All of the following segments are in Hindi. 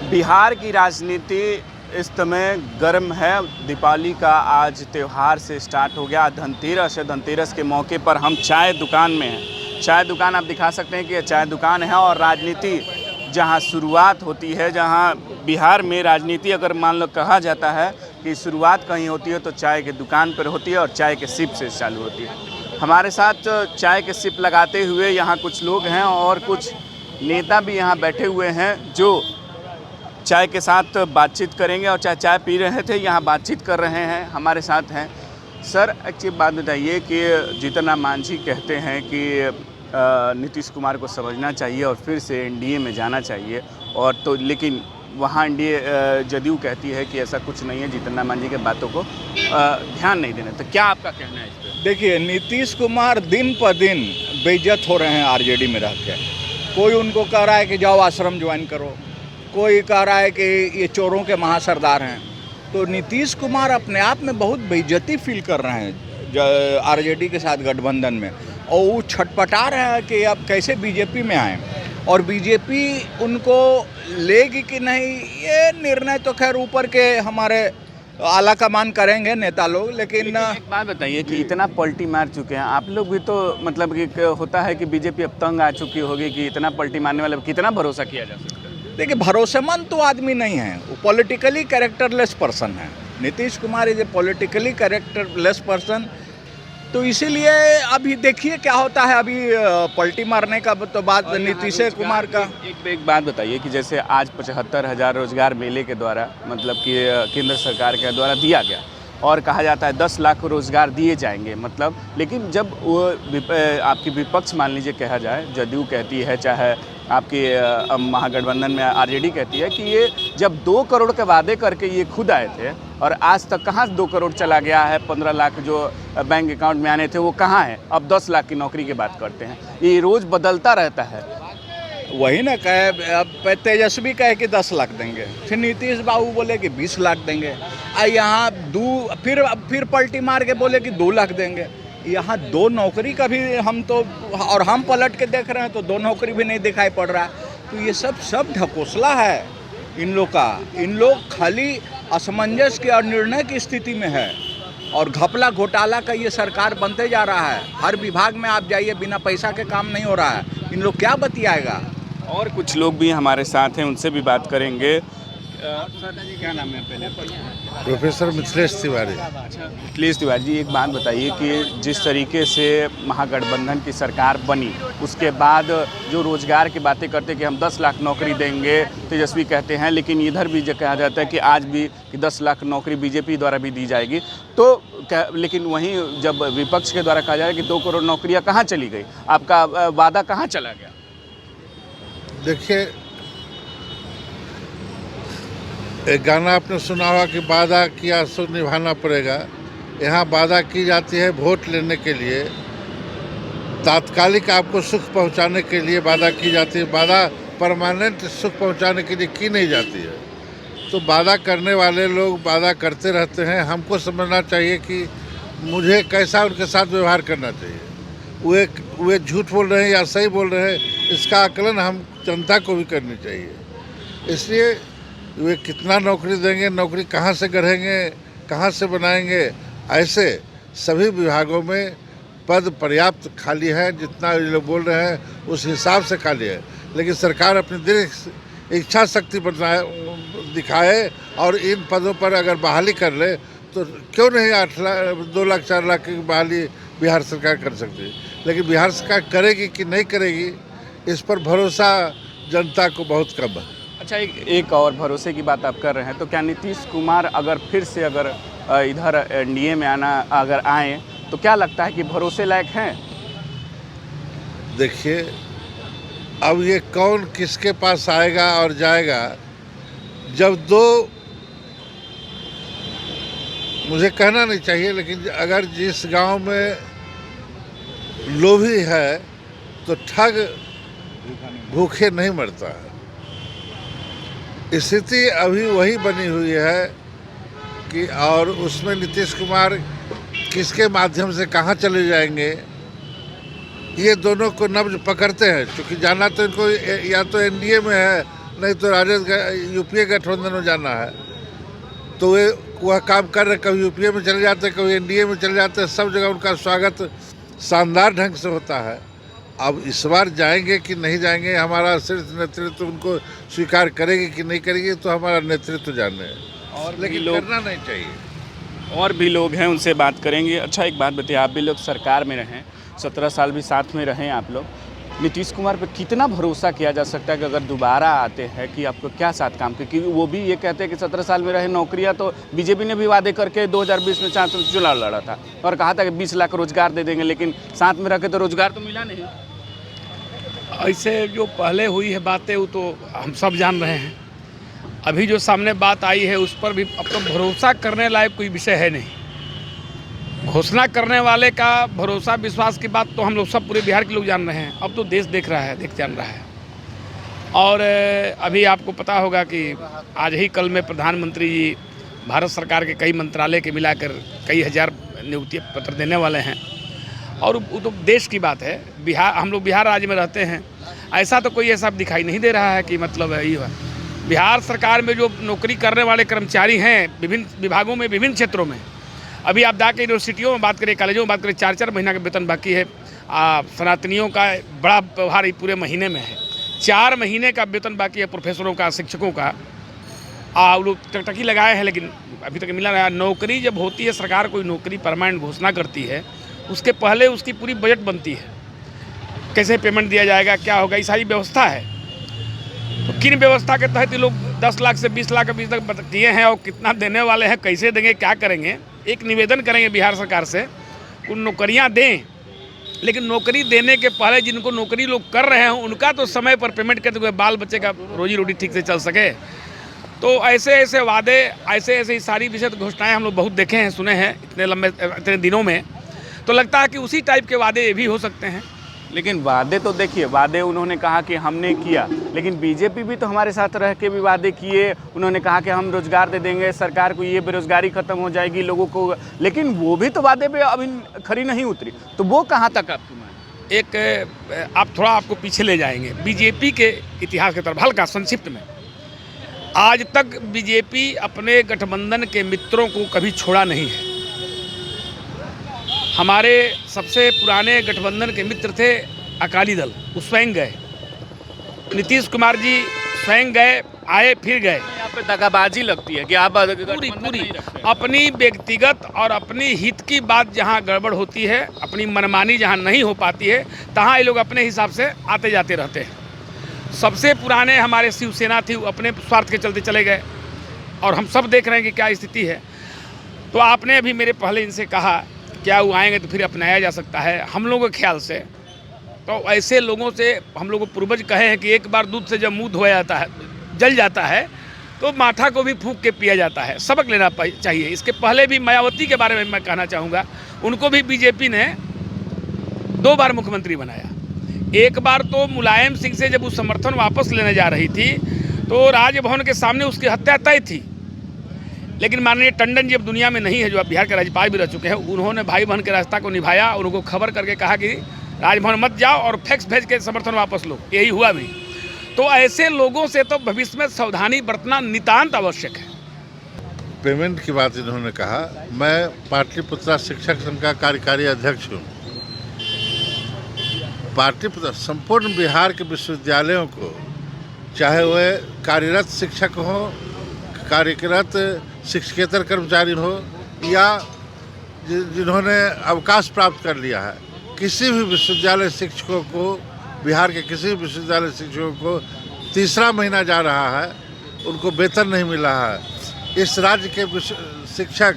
बिहार की राजनीति इस समय गर्म है। दीपावली का आज त्यौहार से स्टार्ट हो गया। धनतेरस है। धनतेरस के मौके पर हम चाय दुकान में हैं। चाय दुकान आप दिखा सकते हैं कि यह चाय दुकान है और राजनीति जहां शुरुआत होती है, जहां बिहार में राजनीति अगर मान लो कहा जाता है कि शुरुआत कहीं होती है तो चाय की दुकान पर होती है और चाय के सिप से चालू होती है। हमारे साथ चाय के सिप लगाते हुए यहाँ कुछ लोग हैं और कुछ नेता भी यहाँ बैठे हुए हैं जो चाय के साथ बातचीत करेंगे और चाय पी रहे थे, यहाँ बातचीत कर रहे हैं। हमारे साथ हैं सर। एक चीज़ बात बताइए कि जीतन राम मांझी कहते हैं कि नीतीश कुमार को समझना चाहिए और फिर से एनडीए में जाना चाहिए, और तो लेकिन वहाँ एनडीए जदयू कहती है कि ऐसा कुछ नहीं है, जीतन राम मांझी के बातों को ध्यान नहीं देना। तो क्या आपका कहना है इस पर? देखिए, नीतीश कुमार दिन पर दिन बेइज्जत हो रहे हैं आरजेडी में रह के। कोई उनको कह रहा है कि जाओ आश्रम ज्वाइन करो, कोई कह रहा है कि ये चोरों के महासरदार हैं। तो नीतीश कुमार अपने आप में बहुत बेइज्जती फील कर रहे हैं आरजेडी के साथ गठबंधन में, और वो छटपटा रहे हैं कि अब कैसे बीजेपी में आए और बीजेपी उनको लेगी कि नहीं। ये निर्णय तो खैर ऊपर के हमारे आला कमान करेंगे नेता लोग। लेकिन एक बात बताइए कि इतना पलटी मार चुके हैं आप लोग भी, तो मतलब कि होता है कि बीजेपी अब तंग आ चुकी होगी कि इतना पलटी मारने वाले, कितना भरोसा किया जा सकता है? देखिए, भरोसेमंद तो आदमी नहीं है, वो पॉलिटिकली कैरेक्टरलेस पर्सन है। Nitish Kumar is a politically characterless person. तो इसीलिए अभी देखिए क्या होता है। अभी पलटी मारने का तो बात नीतीश कुमार का। एक बात बताइए कि जैसे आज 75,000 रोजगार मेले के द्वारा, मतलब कि केंद्र सरकार के द्वारा दिया गया और कहा जाता है 10 लाख रोजगार दिए जाएंगे, मतलब, लेकिन जब वो आपकी विपक्ष मान लीजिए कहा जाए, जदयू कहती है, चाहे आपकी महागठबंधन में आरजेडी कहती है कि ये जब 2 करोड़ के वादे करके ये खुद आए थे और आज तक कहाँ 2 करोड़ चला गया है। 15 लाख जो बैंक अकाउंट में आने थे वो कहाँ है। अब 10 लाख की नौकरी की बात करते हैं। ये रोज़ बदलता रहता है। वही ना कहे, अब तेजस्वी कहे कि 10 लाख देंगे, फिर नीतीश बाबू बोले कि 20 लाख देंगे, यहाँ फिर पलटी मार के बोले कि 2 लाख देंगे। यहाँ 2 नौकरी का भी हम तो, और हम पलट के देख रहे हैं तो 2 नौकरी भी नहीं दिखाई पड़ रहा है। तो ये सब ढकोसला है इन लोग का। इन लोग खाली असमंजस के और निर्णय की स्थिति में है और घपला घोटाला का ये सरकार बनते जा रहा है। हर विभाग में आप जाइए, बिना पैसा के काम नहीं हो रहा है। इन लोग क्या बतियाएगा। और कुछ लोग भी हमारे साथ हैं, उनसे भी बात करेंगे। सर जी, क्या नाम है पहले? प्रोफेसर मिथिलेश तिवारी। मिथिलेश तिवारी जी, एक बात बताइए कि जिस तरीके से महागठबंधन की सरकार बनी, उसके बाद जो रोजगार की बातें करते कि हम 10 लाख नौकरी देंगे, तेजस्वी कहते हैं, लेकिन इधर भी जो कहा जाता है कि आज भी कि 10 लाख नौकरी बीजेपी द्वारा भी दी जाएगी, तो लेकिन वहीं जब विपक्ष के द्वारा कहा जाए कि 2 करोड़ नौकरियाँ कहाँ चली गई, आपका वादा कहाँ चला गया? देखिए, एक गाना आपने सुना होगा कि वादा किया सो निभाना पड़ेगा। यहाँ वादा की जाती है वोट लेने के लिए, तात्कालिक आपको सुख पहुँचाने के लिए वादा की जाती है। वादा परमानेंट सुख पहुँचाने के लिए की नहीं जाती है। तो वादा करने वाले लोग वादा करते रहते हैं। हमको समझना चाहिए कि मुझे कैसा उनके साथ व्यवहार करना चाहिए। वे झूठ बोल रहे हैं या सही बोल रहे हैं, इसका आकलन हम जनता को भी करनी चाहिए। इसलिए वे कितना नौकरी देंगे, नौकरी कहाँ से गढ़ेंगे, कहाँ से बनाएंगे, ऐसे सभी विभागों में पद पर्याप्त खाली है। जितना ये लोग बोल रहे हैं उस हिसाब से खाली है, लेकिन सरकार अपनी दृढ़ इच्छा शक्ति दिखाए और इन पदों पर अगर बहाली कर ले तो क्यों नहीं 8 लाख 2 लाख 4 लाख की बहाली बिहार सरकार कर सकती है। लेकिन बिहार सरकार करेगी कि नहीं करेगी, इस पर भरोसा जनता को बहुत कम है। अच्छा, एक और भरोसे की बात आप कर रहे हैं, तो क्या नीतीश कुमार अगर फिर से इधर एनडीए में अगर आए तो क्या लगता है कि भरोसे लायक हैं? देखिए, अब ये कौन किसके पास आएगा और जाएगा, जब 2, मुझे कहना नहीं चाहिए, लेकिन अगर जिस गांव में लोभी है तो ठग भूखे नहीं मरता है। स्थिति अभी वही बनी हुई है कि, और उसमें नीतीश कुमार किसके माध्यम से कहाँ चले जाएंगे, ये दोनों को नब्ज पकड़ते हैं। क्योंकि जाना तो इनको या तो एनडीए में है नहीं तो राजद यूपीए गठबंधन में जाना है, तो वे वह काम कर रहे, कभी यूपीए में चले जाते, कभी एनडीए में चले जाते, सब जगह उनका स्वागत शानदार ढंग से होता है। अब इस बार जाएंगे कि नहीं जाएंगे, हमारा शीर्ष नेतृत्व उनको स्वीकार करेगी कि नहीं करेगी, तो हमारा नेतृत्व जाने, और लेकिन करना नहीं चाहिए। और भी लोग हैं, उनसे बात करेंगे। अच्छा, एक बात बताइए, आप भी लोग सरकार में रहें, 17 साल भी साथ में रहें आप लोग, नीतीश कुमार पे कितना भरोसा किया जा सकता है कि अगर दोबारा आते हैं कि आपको क्या साथ काम, क्योंकि वो भी ये कहते हैं कि 17 साल में रहे नौकरियां, तो बीजेपी ने भी वादे करके 2020 में चुनाव लड़ा था और कहा था कि 20 लाख रोजगार दे देंगे, लेकिन साथ में रखे तो रोजगार तो मिला नहीं। ऐसे जो पहले हुई है बातें वो तो हम सब जान रहे हैं, अभी जो सामने बात आई है उस पर भी अब तो भरोसा करने लायक कोई विषय है नहीं। घोषणा करने वाले का भरोसा विश्वास की बात तो हम लोग सब पूरे बिहार के लोग जान रहे हैं, अब तो देश देख रहा है, जान रहा है। और अभी आपको पता होगा कि आज ही कल में प्रधानमंत्री जी भारत सरकार के कई मंत्रालय के मिलाकर कई हजार नियुक्ति पत्र देने वाले हैं, और वो तो देश की बात है। बिहार, हम लोग बिहार राज्य में रहते हैं, ऐसा तो कोई ऐसा दिखाई नहीं दे रहा है कि मतलब ये बिहार सरकार में जो नौकरी करने वाले कर्मचारी हैं विभिन्न विभागों में, विभिन्न क्षेत्रों में, अभी आप जाके यूनिवर्सिटियों में बात करें, कॉलेजों में बात करें, 4-4 महीना का वेतन बाकी है। सनातनियों का बड़ा व्यवहार पूरे महीने में है, 4 महीने का वेतन बाकी है प्रोफेसरों का, शिक्षकों का। वो लोग टकटकी लगाए हैं लेकिन अभी तक मिला नहीं। नौकरी जब होती है, सरकार कोई नौकरी परमानेंट घोषणा करती है, उसके पहले उसकी पूरी बजट बनती है, कैसे पेमेंट दिया जाएगा, क्या होगा, ये सारी व्यवस्था है। तो किन व्यवस्था के तहत ये लोग 10 लाख से 20 लाख अभी तक दिए हैं, और कितना देने वाले हैं, कैसे देंगे, क्या करेंगे। एक निवेदन करेंगे बिहार सरकार से, उन नौकरियां दें, लेकिन नौकरी देने के पहले जिनको नौकरी लोग कर रहे हैं उनका तो समय पर पेमेंट करते हुए बाल बच्चे का रोजी रोटी ठीक से चल सके। तो ऐसे ऐसे वादे, ऐसे ऐसे सारी विषय घोषणाएं हम लोग बहुत देखे हैं, सुने हैं इतने दिनों में, तो लगता है कि उसी टाइप के वादे भी हो सकते हैं। लेकिन वादे तो देखिए, वादे उन्होंने कहा कि हमने किया, लेकिन बीजेपी भी तो हमारे साथ रह के भी वादे किए। उन्होंने कहा कि हम रोजगार दे देंगे सरकार को, ये बेरोजगारी खत्म हो जाएगी लोगों को, लेकिन वो भी तो वादे पे अभी खरी नहीं उतरी। तो वो कहाँ तक आपकी मान? एक आप थोड़ा आपको पीछे ले जाएंगे बीजेपी के इतिहास की तरफ, हल्का संक्षिप्त में। आज तक बीजेपी अपने गठबंधन के मित्रों को कभी छोड़ा नहीं है। हमारे सबसे पुराने गठबंधन के मित्र थे अकाली दल, वो स्वयं गए, नीतीश कुमार जी स्वयं गए, आए फिर गए। यहाँ पे दगाबाजी लगती है कि आप पूरी अपनी व्यक्तिगत और अपनी हित की बात जहाँ गड़बड़ होती है, अपनी मनमानी जहाँ नहीं हो पाती है, तहाँ ये लोग अपने हिसाब से आते जाते रहते हैं। सबसे पुराने हमारे शिवसेना थी, वो अपने स्वार्थ के चलते चले गए, और हम सब देख रहे हैं कि क्या स्थिति है। तो आपने अभी मेरे पहले इनसे कहा क्या वो आएंगे तो फिर अपनाया जा सकता है। हम लोगों के ख्याल से तो ऐसे लोगों से हम लोग पूर्वज कहे हैं कि एक बार दूध से जब मुँह धोया जाता है, जल जाता है, तो माथा को भी फूंक के पिया जाता है। सबक लेना चाहिए। इसके पहले भी मायावती के बारे में मैं कहना चाहूँगा, उनको भी बीजेपी ने 2 बार मुख्यमंत्री बनाया। एक बार तो मुलायम सिंह से जब वो समर्थन वापस लेने जा रही थी तो राजभवन के सामने उसकी हत्या तय थी, लेकिन माननीय टंडन जी अब दुनिया में नहीं है, जो अब बिहार के राज्यपाल भी रह चुके हैं, उन्होंने भाई बहन के रास्ता को निभाया, उनको खबर करके कहा कि राजभवन मत जाओ और फैक्स भेज के समर्थन वापस लो। यही हुआ भी। तो ऐसे लोगों से तो भविष्य में सावधानी बरतना नितांत आवश्यक है। पेमेंट की बात इन्होंने कहा, मैं पाटलिपुत्रा शिक्षक संघ का कार्यकारी अध्यक्ष हूँ। पाटलिपुत्र संपूर्ण बिहार के विश्वविद्यालयों को, चाहे वह कार्यरत शिक्षक हो, कार्यरत शिक्षकेतर कर्मचारी हो, या जिन्होंने अवकाश प्राप्त कर लिया है, किसी भी विश्वविद्यालय शिक्षकों को, बिहार के किसी भी विश्वविद्यालय शिक्षकों को 3रा महीना जा रहा है, उनको वेतन नहीं मिला है। इस राज्य के शिक्षक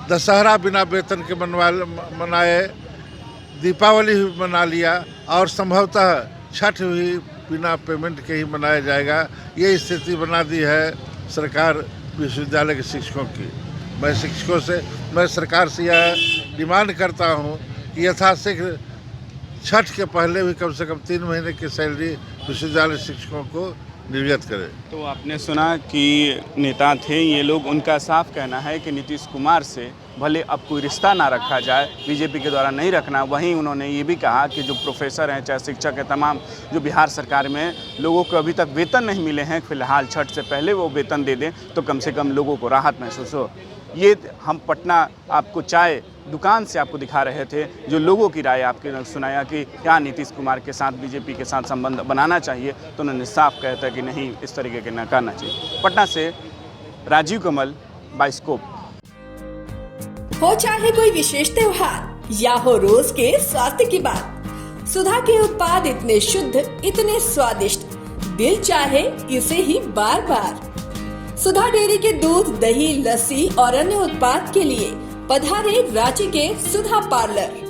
दशहरा बिना वेतन के मनाए, दीपावली भी मना लिया, और संभवतः छठ भी बिना पेमेंट के ही मनाया जाएगा। ये स्थिति बना दी है सरकार विश्वविद्यालय के शिक्षकों की। मैं सरकार से यह डिमांड करता हूँ कि यथाशीघ्र छठ के पहले भी कम से कम 3 महीने की सैलरी विश्वविद्यालय शिक्षकों को निर्गत करें। तो आपने सुना कि नेता थे ये लोग, उनका साफ कहना है कि नीतीश कुमार से भले अब कोई रिश्ता ना रखा जाए, बीजेपी के द्वारा नहीं रखना। वहीं उन्होंने ये भी कहा कि जो प्रोफेसर हैं, चाहे शिक्षक हैं, तमाम जो बिहार सरकार में लोगों को अभी तक वेतन नहीं मिले हैं, फिलहाल छठ से पहले वो वेतन दे दें तो कम से कम लोगों को राहत महसूस हो। ये हम पटना आपको चाय दुकान से आपको दिखा रहे थे, जो लोगों की राय आपके सुनाया कि क्या नीतीश कुमार के साथ बीजेपी के साथ संबंध बनाना चाहिए, तो उन्होंने साफ कहता है कि नहीं, इस तरीके के न करना चाहिए। पटना से राजीव कमल, बाइस्कोप। हो चाहे कोई विशेष त्योहार या हो रोज के स्वास्थ्य की बात, सुधा के उत्पाद इतने शुद्ध, इतने स्वादिष्ट, दिल चाहे इसे ही बार बार। सुधा डेयरी के दूध, दही, लस्सी और अन्य उत्पाद के लिए पधारे रांची के सुधा पार्लर।